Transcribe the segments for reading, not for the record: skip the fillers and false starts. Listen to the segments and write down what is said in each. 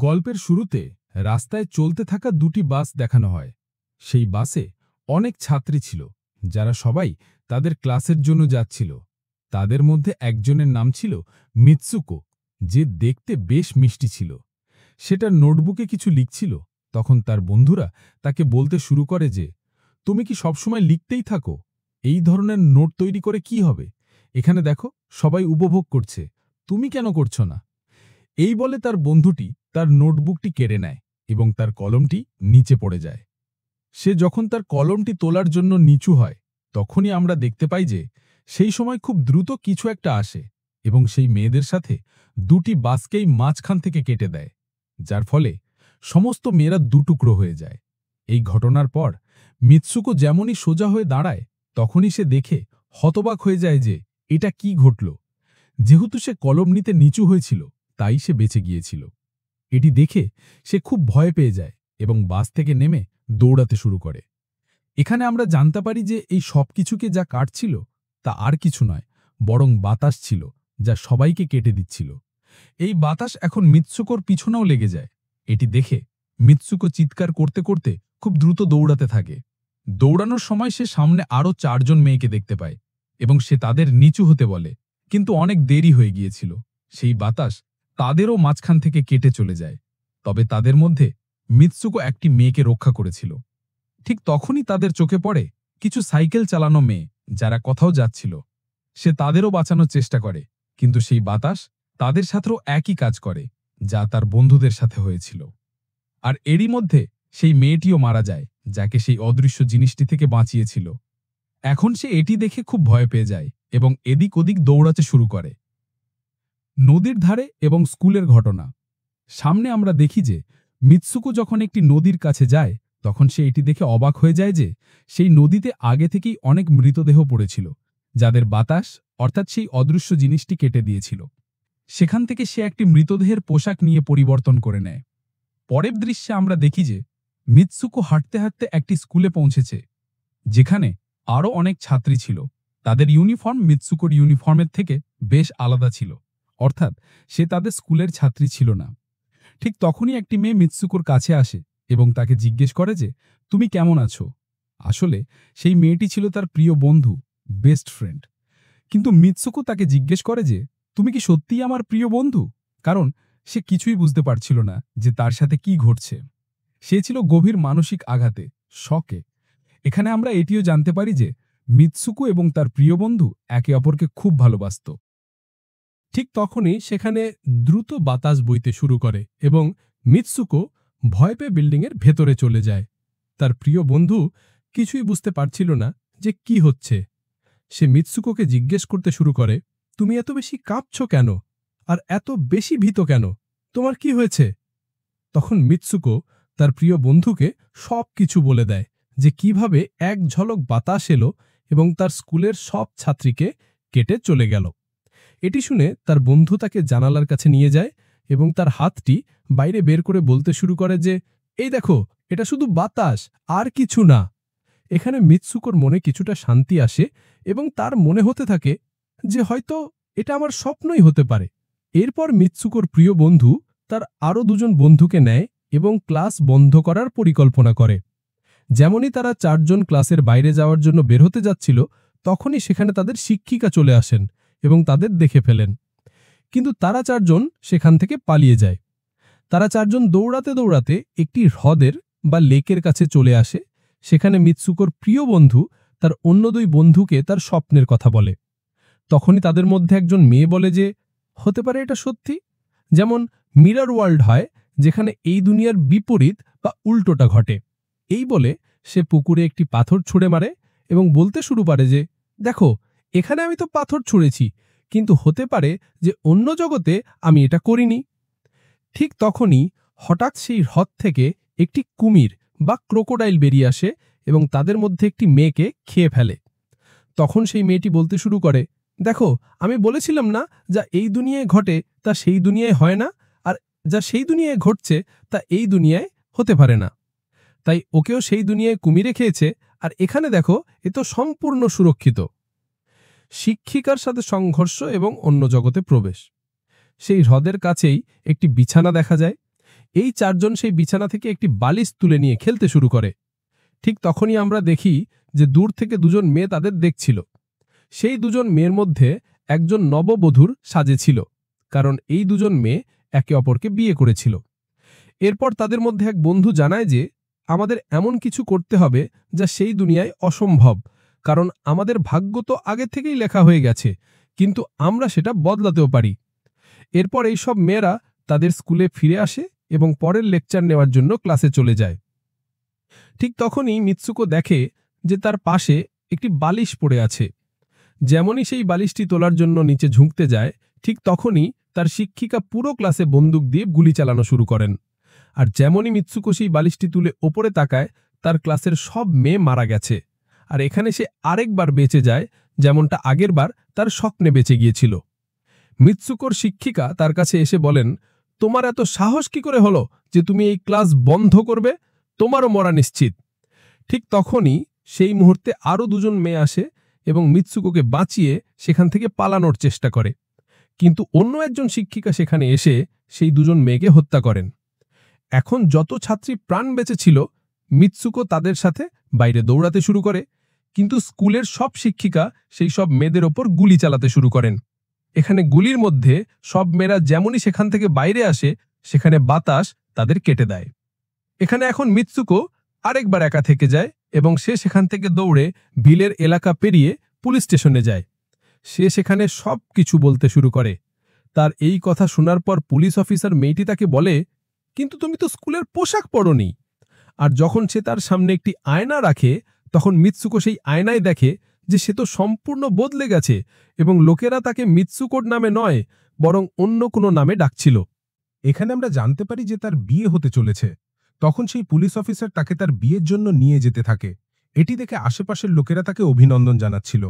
গল্পের শুরুতে রাস্তায় চলতে থাকা দুটি বাস দেখানো হয়। সেই বাসে অনেক ছাত্রী ছিল, যারা সবাই তাদের ক্লাসের জন্য যাচ্ছিল। তাদের মধ্যে একজনের নাম ছিল মিৎসুকো, যে দেখতে বেশ মিষ্টি ছিল। সেটা নোটবুকে কিছু লিখছিল। তখন তার বন্ধুরা তাকে বলতে শুরু করে যে, তুমি কি সবসময় লিখতেই থাকো? এই ধরনের নোট তৈরি করে কি হবে? এখানে দেখো, সবাই উপভোগ করছে, তুমি কেন করছো না? এই বলে তার বন্ধুটি তার নোটবুকটি কেড়ে নেয় এবং তার কলমটি নিচে পড়ে যায়। সে যখন তার কলমটি তোলার জন্য নিচু হয়, তখনই আমরা দেখতে পাই যে সেই সময় খুব দ্রুত কিছু একটা আসে এবং সেই মেয়েদের সাথে দুটি বাসকেই মাঝখান থেকে কেটে দেয়, যার ফলে সমস্ত মেয়েরা দুটুকরো হয়ে যায়। এই ঘটনার পর মিৎসুকো যেমনই সোজা হয়ে দাঁড়ায়, তখনই সে দেখে হতবাক হয়ে যায় যে এটা কি ঘটল। যেহেতু সে কলম নিতে নিচু হয়েছিল, তাই সে বেঁচে গিয়েছিল। এটি দেখে সে খুব ভয় পেয়ে যায় এবং বাস থেকে নেমে দৌড়াতে শুরু করে। এখানে আমরা জানতে পারি যে এই সব কিছুকে যা কাটছিল তা আর কিছু নয়, বরং বাতাস ছিল, যা সবাইকে কেটে দিচ্ছিল। এই বাতাস এখন মিৎসুকোর পিছনেও লেগে যায়। এটি দেখে মিৎসুকো চিৎকার করতে করতে খুব দ্রুত দৌড়াতে থাকে। দৌড়ানোর সময় সে সামনে আরও 4 জন মেয়েকে দেখতে পায় এবং সে তাদের নিচু হতে বলে, কিন্তু অনেক দেরি হয়ে গিয়েছিল। সেই বাতাস তাদেরও মাঝখান থেকে কেটে চলে যায়। তবে তাদের মধ্যে মিৎসুকো একটি মেয়েকে রক্ষা করেছিল। ঠিক তখনই তাদের চোখে পড়ে কিছু সাইকেল চালানো মেয়ে, যারা কোথাও যাচ্ছিল। সে তাদেরও বাঁচানোর চেষ্টা করে, কিন্তু সেই বাতাস তাদের সাথেও একই কাজ করে, যা তার বন্ধুদের সাথে হয়েছিল। আর এরই মধ্যে সেই মেয়েটিও মারা যায়, যাকে সেই অদৃশ্য জিনিসটি থেকে বাঁচিয়েছিল। এখন সে এটি দেখে খুব ভয় পেয়ে যায় এবং এদিক ওদিক দৌড়াতে শুরু করে। নদীর ধারে এবং স্কুলের ঘটনা। সামনে আমরা দেখি যে মিৎসুকো যখন একটি নদীর কাছে যায়, তখন সে এটি দেখে অবাক হয়ে যায় যে সেই নদীতে আগে থেকেই অনেক মৃতদেহ পড়েছিল, যাদের বাতাস অর্থাৎ সেই অদৃশ্য জিনিসটি কেটে দিয়েছিল। সেখান থেকে সে একটি মৃতদেহের পোশাক নিয়ে পরিবর্তন করে নেয়। পরের দৃশ্যে আমরা দেখি যে মিৎসুকো হাঁটতে হাঁটতে একটি স্কুলে পৌঁছেছে, যেখানে আরও অনেক ছাত্রী ছিল। তাদের ইউনিফর্ম মিৎসুকোর ইউনিফর্মের থেকে বেশ আলাদা ছিল, অর্থাৎ সে তাদের স্কুলের ছাত্রী ছিল না। ঠিক তখনই একটি মেয়ে মিৎসুকোর কাছে আসে এবং তাকে জিজ্ঞেস করে যে, তুমি কেমন আছো? আসলে সেই মেয়েটি ছিল তার প্রিয় বন্ধু, বেস্ট ফ্রেন্ড। কিন্তু মিৎসুকো তাকে জিজ্ঞেস করে যে, তুমি কি সত্যিই আমার প্রিয় বন্ধু? কারণ সে কিছুই বুঝতে পারছিল না যে তার সাথে কি ঘটছে। সে ছিল গভীর মানসিক আঘাতে, শকে। এখানে আমরা এটিও জানতে পারি যে মিৎসুকো এবং তার প্রিয় বন্ধু একে অপরকে খুব ভালোবাসত। ঠিক তখনই সেখানে দ্রুত বাতাস বইতে শুরু করে এবং মিৎসুকো ভয় পেয়ে বিল্ডিংয়ের ভেতরে চলে যায়। তার প্রিয় বন্ধু কিছুই বুঝতে পারছিল না যে কি হচ্ছে। সে মিৎসুকোকে জিজ্ঞেস করতে শুরু করে, তুমি এত বেশি কাঁপছো কেন? আর এত বেশি ভীত কেন? তোমার কি হয়েছে? তখন মিৎসুকো তার প্রিয় বন্ধুকে সব কিছু বলে দেয়, যে কিভাবে এক ঝলক বাতাস এলো এবং তার স্কুলের সব ছাত্রীকে কেটে চলে গেল। এটি শুনে তার বন্ধু তাকে জানালার কাছে নিয়ে যায় এবং তার হাতটি বাইরে বের করে বলতে শুরু করে যে, এই দেখো, এটা শুধু বাতাস, আর কিছু না। এখানে মিৎসুকোর মনে কিছুটা শান্তি আসে এবং তার মনে হতে থাকে যে হয়তো এটা আমার স্বপ্নই হতে পারে। এরপর মিৎসুকোর প্রিয় বন্ধু তার আরও 2 জন বন্ধুকে নেয় এবং ক্লাস বন্ধ করার পরিকল্পনা করে। যেমনই তারা 4 জন ক্লাসের বাইরে যাওয়ার জন্য বের হতে যাচ্ছিল, তখনই সেখানে তাদের শিক্ষিকা চলে আসেন এবং তাদের দেখে ফেলেন। কিন্তু তারা 4 জন সেখান থেকে পালিয়ে যায়। তারা 4 জন দৌড়াতে দৌড়াতে একটি হ্রদের বা লেকের কাছে চলে আসে। সেখানে মিৎসুকোর প্রিয় বন্ধু তার অন্য 2 বন্ধুকে তার স্বপ্নের কথা বলে। তখনই তাদের মধ্যে একজন মেয়ে বলে যে, হতে পারে এটা সত্যি, যেমন মিরর ওয়ার্ল্ড হয়, যেখানে এই দুনিয়ার বিপরীত বা উল্টোটা ঘটে। এই বলে সে পুকুরে একটি পাথর ছুঁড়ে মারে এবং বলতে শুরু করে যে, দেখো, এখানে আমি তো পাথর ছুঁড়েছি, কিন্তু হতে পারে যে অন্য জগতে আমি এটা করিনি। ঠিক তখনই হঠাৎ সেই হ্রদ থেকে একটি কুমির বা ক্রোকোডাইল বেরিয়ে আসে এবং তাদের মধ্যে একটি মেয়েকে খেয়ে ফেলে। তখন সেই মেয়েটি বলতে শুরু করে, দেখো, আমি বলেছিলাম না, যা এই দুনিয়ায় ঘটে তা সেই দুনিয়ায় হয় না, আর যা সেই দুনিয়ায় ঘটছে তা এই দুনিয়ায় হতে পারে না। তাই ওকেও সেই দুনিয়ায় কুমিরে খেয়েছে, আর এখানে দেখো, এ তো সম্পূর্ণ সুরক্ষিত। শিক্ষিকার সাথে সংঘর্ষ এবং অন্য জগতে প্রবেশ। সেই হ্রদের কাছেই একটি বিছানা দেখা যায়। এই চারজন সেই বিছানা থেকে একটি বালিশ তুলে নিয়ে খেলতে শুরু করে। ঠিক তখনই আমরা দেখি যে দূর থেকে দুজন মেয়ে তাদের দেখছিল। সেই দুজন মেয়ের মধ্যে একজন নববধূর সাজে ছিল, কারণ এই দুজন মেয়ে একে অপরকে বিয়ে করেছিল। এরপর তাদের মধ্যে এক বন্ধু জানায় যে আমাদের এমন কিছু করতে হবে যা সেই দুনিয়ায় অসম্ভব, কারণ আমাদের ভাগ্য তো আগে থেকেই লেখা হয়ে গেছে, কিন্তু আমরা সেটা বদলাতেও পারি। এরপর এই সব মেয়েরা তাদের স্কুলে ফিরে আসে এবং পরের লেকচার নেওয়ার জন্য ক্লাসে চলে যায়। ঠিক তখনই মিৎসুকো দেখে যে তার পাশে একটি বালিশ পড়ে আছে। যেমনই সেই বালিশটি তোলার জন্য নিচে ঝুঁকতে যায়, ঠিক তখনই তার শিক্ষিকা পুরো ক্লাসে বন্দুক দিয়ে গুলি চালানো শুরু করেন। আর যেমনই মিৎসুকো সেই বালিশটি তুলে ওপরে তাকায়, তার ক্লাসের সব মেয়ে মারা গেছে। আর এখানে সে আরেকবার বেঁচে যায়, যেমনটা আগেরবার তার স্বপ্নে বেঁচে গিয়েছিল। মিৎসুকোর শিক্ষিকা তার কাছে এসে বলেন, তোমার এত সাহস কি করে হলো যে তুমি এই ক্লাস বন্ধ করবে? তোমারও মরা নিশ্চিত। ঠিক তখনই সেই মুহূর্তে আরও দুজন মেয়ে আসে এবং মিৎসুকোকে বাঁচিয়ে সেখান থেকে পালানোর চেষ্টা করে, কিন্তু অন্য একজন শিক্ষিকা সেখানে এসে সেই দুজন মেয়েকে হত্যা করেন। এখন যত ছাত্রী প্রাণ বেঁচে ছিল, মিৎসুকো তাদের সাথে বাইরে দৌড়াতে শুরু করে, কিন্তু স্কুলের সব শিক্ষিকা সেই সব মেয়েদের ওপর গুলি চালাতে শুরু করেন। এখানে গুলির মধ্যে সব মেয়েরা যেমনই সেখান থেকে বাইরে আসে, সেখানে বাতাস তাদের কেটে দেয়। এখানে এখন মিৎসুকো আরেকবার একা থেকে যায় এবং সে সেখান থেকে দৌড়ে বিলের এলাকা পেরিয়ে পুলিশ স্টেশনে যায়। সে সেখানে সব কিছু বলতে শুরু করে। তার এই কথা শোনার পর পুলিশ অফিসার মেয়েটি তাকে বলে, কিন্তু তুমি তো স্কুলের পোশাক পরোনি। আর যখন সে তার সামনে একটি আয়না রাখে, তখন মিৎসুকো সেই আয়নায় দেখে যে সে তো সম্পূর্ণ বদলে গেছে এবং লোকেরা তাকে মিৎসুকোর নামে নয়, বরং অন্য কোনো নামে ডাকছিল। এখানে আমরা জানতে পারি যে তার বিয়ে হতে চলেছে। তখন সেই পুলিশ অফিসার তাকে তার বিয়ের জন্য নিয়ে যেতে থাকে। এটি দেখে আশেপাশের লোকেরা তাকে অভিনন্দন জানাচ্ছিল।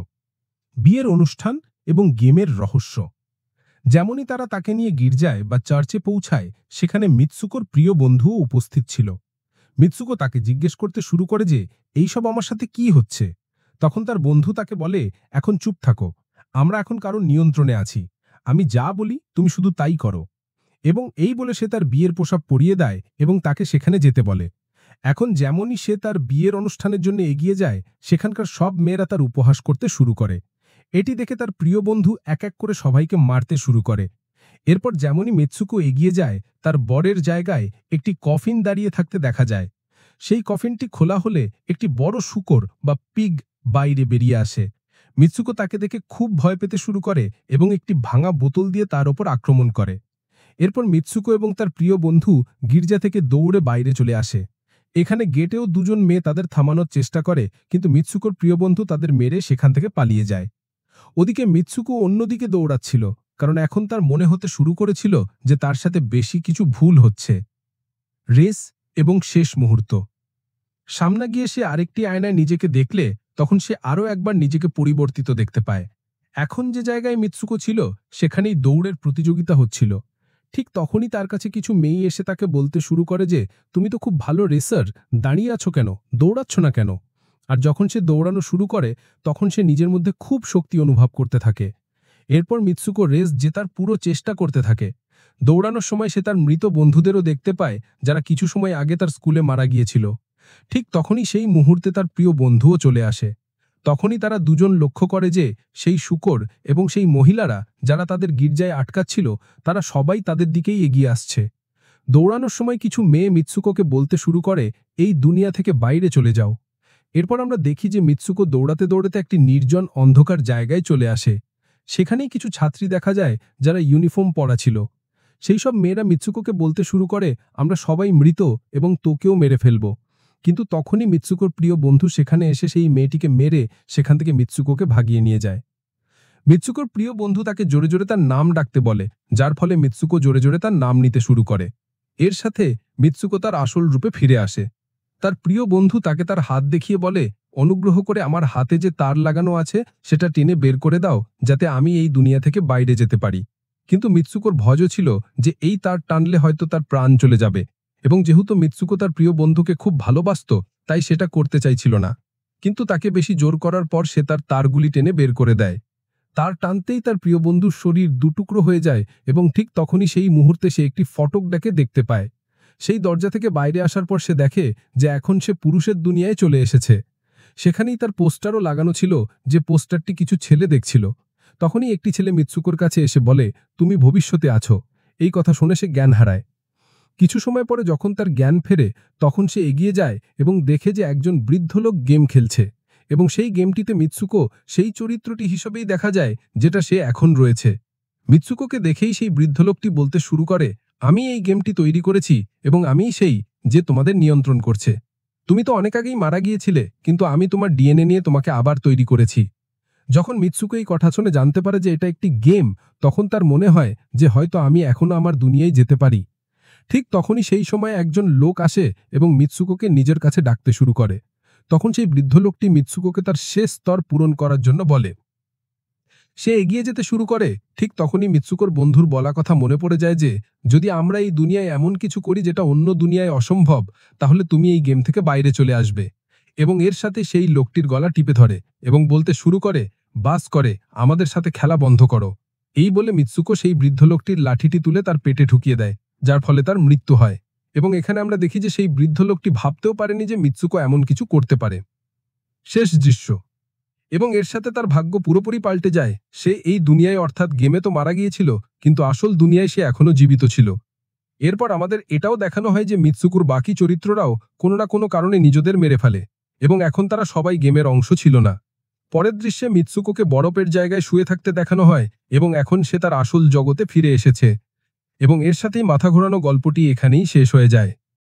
বিয়ের অনুষ্ঠান এবং গেমের রহস্য। যেমনই তারা তাকে নিয়ে গির্জায় বা চার্চে পৌঁছায়, সেখানে মিৎসুকোর প্রিয় বন্ধুও উপস্থিত ছিল। মিৎসুকো তাকে জিজ্ঞেস করতে শুরু করে যে এইসব আমার সাথে কি হচ্ছে। তখন তার বন্ধু তাকে বলে, এখন চুপ থাকো, আমরা এখন কারোর নিয়ন্ত্রণে আছি, আমি যা বলি তুমি শুধু তাই করো। এবং এই বলে সে তার বিয়ের পোশাক পরিয়ে দেয় এবং তাকে সেখানে যেতে বলে। এখন যেমনই সে তার বিয়ের অনুষ্ঠানের জন্য এগিয়ে যায়, সেখানকার সব মেয়েরা তার উপহাস করতে শুরু করে। এটি দেখে তার প্রিয় বন্ধু এক এক করে সবাইকে মারতে শুরু করে। এরপর যেমনই মিৎসুকো এগিয়ে যায়, তার বরের জায়গায় একটি কফিন দাঁড়িয়ে থাকতে দেখা যায়। সেই কফিনটি খোলা হলে একটি বড় শূকর বা পিগ বাইরে বেরিয়ে আসে। মিৎসুকো তাকে দেখে খুব ভয় পেতে শুরু করে এবং একটি ভাঙা বোতল দিয়ে তার ওপর আক্রমণ করে। এরপর মিৎসুকো এবং তার প্রিয় বন্ধু গির্জা থেকে দৌড়ে বাইরে চলে আসে। এখানে গেটেও দুজন মেয়ে তাদের থামানোর চেষ্টা করে, কিন্তু মিৎসুকোর প্রিয় বন্ধু তাদের মেরে সেখান থেকে পালিয়ে যায়। ওদিকে মিৎসুকো অন্যদিকে দৌড়াচ্ছিল, কারণ এখন তার মনে হতে শুরু করেছিল যে তার সাথে বেশি কিছু ভুল হচ্ছে। রেস এবং শেষ মুহূর্ত। সামনে গিয়ে সে আরেকটি আয়নায় নিজেকে দেখলে, তখন সে আরও একবার নিজেকে পরিবর্তিত দেখতে পায়। এখন যে জায়গায় মিৎসুকো ছিল, সেখানেই দৌড়ের প্রতিযোগিতা হচ্ছিল। ঠিক তখনই তার কাছে কিছু মেয়ে এসে তাকে বলতে শুরু করে যে তুমি তো খুব ভালো রেসার, দাঁড়িয়ে আছো কেন, দৌড়াচ্ছ না কেন? আর যখন সে দৌড়ানো শুরু করে, তখন সে নিজের মধ্যে খুব শক্তি অনুভব করতে থাকে। এরপর মিৎসুকো রেস জেতার পুরো চেষ্টা করতে থাকে। দৌড়ানোর সময় সে তার মৃত বন্ধুদেরও দেখতে পায়, যারা কিছু সময় আগে তার স্কুলে মারা গিয়েছিল। ঠিক তখনই সেই মুহূর্তে তার প্রিয় বন্ধুও চলে আসে। তখনই তারা দুজন লক্ষ্য করে যে সেই শূকর এবং সেই মহিলারা যারা তাদের গির্জায় আটকাচ্ছিল, তারা সবাই তাদের দিকেই এগিয়ে আসছে। দৌড়ানোর সময় কিছু মেয়ে মিৎসুকোকে বলতে শুরু করে, এই দুনিয়া থেকে বাইরে চলে যাও। এরপর আমরা দেখি যে মিৎসুকো দৌড়াতে দৌড়াতে একটি নির্জন অন্ধকার জায়গায় চলে আসে। সেখানেই কিছু ছাত্রী দেখা যায় যারা ইউনিফর্ম পরা ছিল। সেই সব মেয়েরা মিৎসুকোকে বলতে শুরু করে, আমরা সবাই মৃত এবং তোকেও মেরে ফেলব। কিন্তু তখনই মিৎসুকোর প্রিয় বন্ধু সেখানে এসে সেই মেয়েটিকে মেরে সেখান থেকে মিৎসুকোকে ভাগিয়ে নিয়ে যায়। মিৎসুকোর প্রিয় বন্ধু তাকে জোরে জোরে তার নাম ডাকতে বলে, যার ফলে মিৎসুকো জোরে জোরে তার নাম নিতে শুরু করে। এর সাথে মিৎসুকো তার আসল রূপে ফিরে আসে। তার প্রিয় বন্ধু তাকে তার হাত দেখিয়ে বলে, অনুগ্রহ করে আমার হাতে যে তার লাগানো আছে সেটা টেনে বের করে দাও, যাতে আমি এই দুনিয়া থেকে বাইরে যেতে পারি। কিন্তু মিৎসুকোর ভয়ও ছিল যে এই তার টানলে হয়তো তার প্রাণ চলে যাবে, এবং যেহেতু মিৎসুকো তার প্রিয় বন্ধুকে খুব ভালোবাসত, তাই সেটা করতে চাইছিল না। কিন্তু তাকে বেশি জোর করার পর সে তার তারগুলি টেনে বের করে দেয়। তার টানতেই তার প্রিয় বন্ধুর শরীর দুটুকরো হয়ে যায় এবং ঠিক তখনই সেই মুহূর্তে সে একটি ফটক ডেকে দেখতে পায়। সেই দরজা থেকে বাইরে আসার পর সে দেখে যে এখন সে পুরুষের দুনিয়ায় চলে এসেছে। সেখানেই তার পোস্টারও লাগানো ছিল, যে পোস্টারটি কিছু ছেলে দেখছিল। তখনই একটি ছেলে মিৎসুকোর কাছে এসে বলে, তুমি ভবিষ্যতে আছো। এই কথা শুনে সে জ্ঞান হারায়। কিছু সময় পরে যখন তার জ্ঞান ফেরে, তখন সে এগিয়ে যায় এবং দেখে যে একজন বৃদ্ধ লোক গেম খেলছে, এবং সেই গেমটিতে মিৎসুকো সেই চরিত্রটি হিসেবেই দেখা যায় যেটা সে এখন রয়েছে। মিৎসুকোকে দেখেই সেই বৃদ্ধ লোকটি বলতে শুরু করে, আমি এই গেমটি তৈরি করেছি এবং আমিই সেই যে তোমাদের নিয়ন্ত্রণ করছে। তুমি তো অনেক আগেই মারা গিয়েছিলে, কিন্তু আমি তোমার ডিএনএ নিয়ে তোমাকে আবার তৈরি করেছি। যখন মিৎসুকো এই কথা শুনে জানতে পারে যে এটা একটি গেম, তখন তার মনে হয় যে হয়তো আমি এখনো আমার দুনিয়ায় যেতে পারি। ঠিক তখনই সেই সময় একজন লোক আসে এবং মিৎসুকোকে নিজের কাছে ডাকতে শুরু করে। তখন সেই বৃদ্ধ লোকটি মিৎসুকোকে তার শেষ স্তর পূরণ করার জন্য বলে। সে এগিয়ে যেতে শুরু করে। ঠিক তখনই মিৎসুকোর বন্ধুর বলা কথা মনে পড়ে যায় যে যদি আমরা এই দুনিয়ায় এমন কিছু করি যেটা অন্য দুনিয়ায় অসম্ভব, তাহলে তুমি এই গেম থেকে বাইরে চলে আসবে। এবং এর সাথে সেই লোকটির গলা টিপে ধরে এবং বলতে শুরু করে, বাস করে, আমাদের সাথে খেলা বন্ধ করো। এই বলে মিৎসুকো সেই বৃদ্ধ লোকটির লাঠিটি তুলে তার পেটে ঢুকিয়ে দেয়, যার ফলে তার মৃত্যু হয়। এবং এখানে আমরা দেখি যে সেই বৃদ্ধ লোকটি ভাবতেও পারেনি যে মিৎসুকো এমন কিছু করতে পারে। শেষ দৃশ্য। এবং এর সাথে তার ভাগ্য পুরোপুরি পাল্টে যায়। সে এই দুনিয়ায় অর্থাৎ গেমে তো মারা গিয়েছিল, কিন্তু আসল দুনিয়ায় সে এখনো জীবিত ছিল। এরপর আমাদের এটাও দেখানো হয় যে মিৎসুকুর বাকি চরিত্ররাও কোনো না কোনো কারণে নিজেদের মেরে ফেলে, এবং এখন তারা সবাই গেমের অংশ ছিল না। পরের দৃশ্যে মিৎসুকোকে বরফের জায়গায় শুয়ে থাকতে দেখানো হয়, এবং এখন সে তার আসল জগতে ফিরে এসেছে। এবং এর সাথেই মাথা ঘোরানো গল্পটি এখানেই শেষ হয়ে যায়।